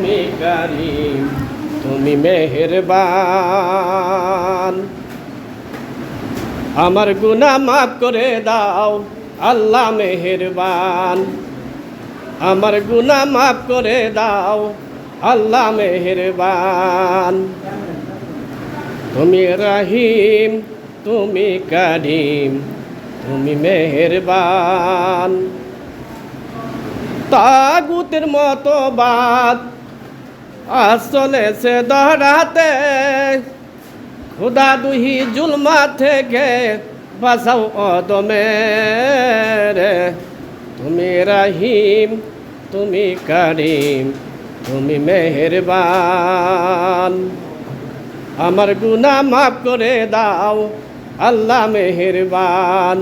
তুমি কারীম, তুমি মেহেরবান। আমার গুনাহ মাফ করে দাও আল্লাহ মেহেরবান, আমার গুনাহ মাফ করে দাও আল্লাহ মেহেরবান। তুমি রহিম, তুমি কারীম, তুমি মেহেরবান। তাগুতের মতো বাদ আজ চলেছে দহরাতে, খুদা দুহি জুলমা থেকে বাঁচাও অদমের। তুমি রহিম, তুমি কারীম, তুমি মেহেরবান। আমার গুনাহ মাফ করে দাও আল্লাহ মেহেরবান,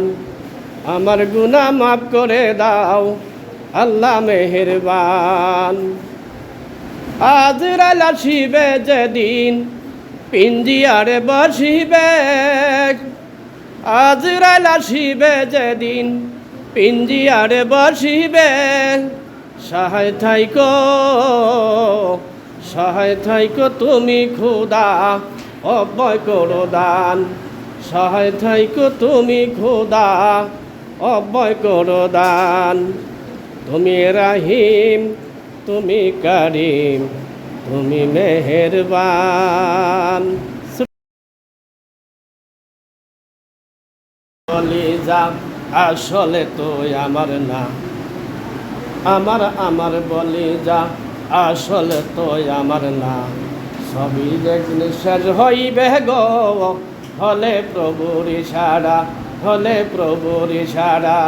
আমার গুনাহ মাফ করে দাও আল্লাহ মেহেরবান। আজরাইল আসিবে যেদিন পিঞ্জিয়ারে বসিবে, আজরাইল আসিবে যেদিন পিঞ্জিয়ারে বসিবে। সহায় থাইকো, সহায় থাইকো তুমি খোদা, অব্যয় করো দান। সহায় থাইকো তুমি খোদা, অব্যয় করো দান। তুমি রহিম, তুমি কারীম, তুমি মেহেরবান। বলি যা আসলে তো আমার না, আমার বলি যা আসলে তো আমার না। সবই একদিন শেষ হইবে গো, হলে প্রভুর ইশারা, হলে প্রভুর ইশারা।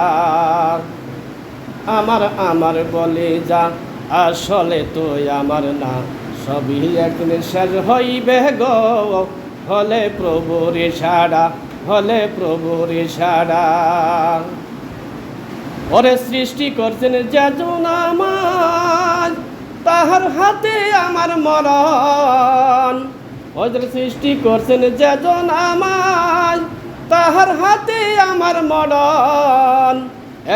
আমার বলি যা আসলে তো আমার না, সবই একদিন শেষ হইবে গো, হলে প্রভুর ইশারা, হলে প্রভুর ইশারা। ওরে সৃষ্টি করছেন যেজন আমার, তাহার হাতে আমার মরণ। ওদের সৃষ্টি করছেন যেজন আমার, তাহার হাতে আমার মরণ।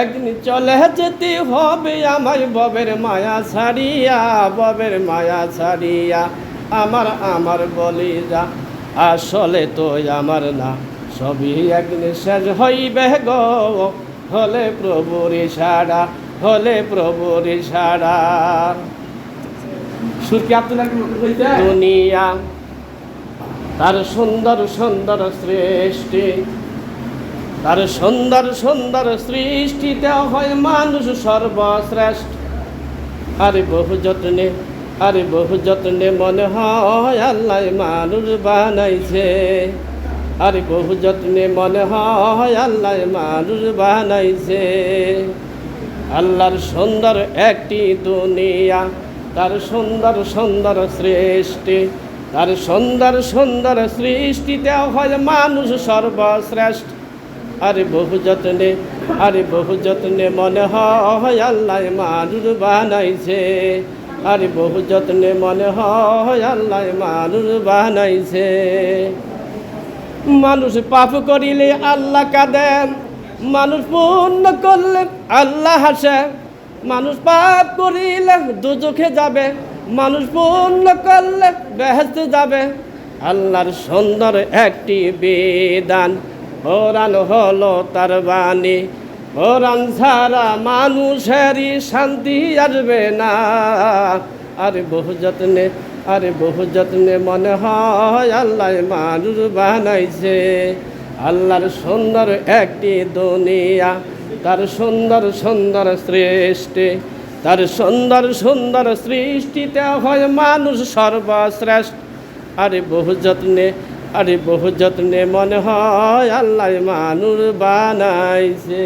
একদিন চলে যেতে হবে আমায় ববের মায়া ছাড়িয়া, ববের মায়া ছাড়িয়া। আমার বলি যা আসলে তো আমার না, সবই একদিন শেষ হইবে গো, হলে প্রভুর ইশারা, হলে প্রভুর ইশারা। দুনিয়া তার সুন্দর সুন্দর সৃষ্টি, তার সুন্দর সুন্দর সৃষ্টিতে হয় মানুষ সর্বশ্রেষ্ঠ। আরে বহু যত্নে, আরে বহু যত্নে মনে হয় আল্লাহ মানুষ বানাইছে। আরে বহু যত্নে মনে হয় আল্লাহ মানুষ বানাইছে। আল্লাহর সুন্দর একটি দুনিয়া, তার সুন্দর সুন্দর সৃষ্টি, তার সুন্দর সুন্দর সৃষ্টিতে হয় মানুষ সর্বশ্রেষ্ঠ। আরে বহু যত্নে, আরে বহু যত্নে মনে হয় আল্লাহ মানুষ বানাইছে। আরে বহু যত্নে মনে হয় আল্লাহ মানুষ বানাইছে। মানুষ পাপ করিলে আল্লাহ কাঁদেন, মানুষ পুণ্য করলে আল্লাহ হাসে। মানুষ পাপ করিলে দুজখে যাবে, মানুষ পুণ্য করলে বেহেশতে যাবে। আল্লাহর সুন্দর একটি বিধান, কোরআন হলো তার বাণী। কোরআন ছাড়া মানুষেরই শান্তি আসবে না। আরে বহু যত্নে, আরে বহু যত্নে মনে হয় আল্লাহ মানুষ বানাইছে। আল্লাহর সুন্দর একটি দুনিয়া, তার সুন্দর সুন্দর সৃষ্টি, তার সুন্দর সুন্দর সৃষ্টিতে হয় মানুষ সর্বশ্রেষ্ঠ। আরে বহু যত্নে, আরে বহু যত্নে মনে হয় আল্লাহ মানুষ বানাইছে।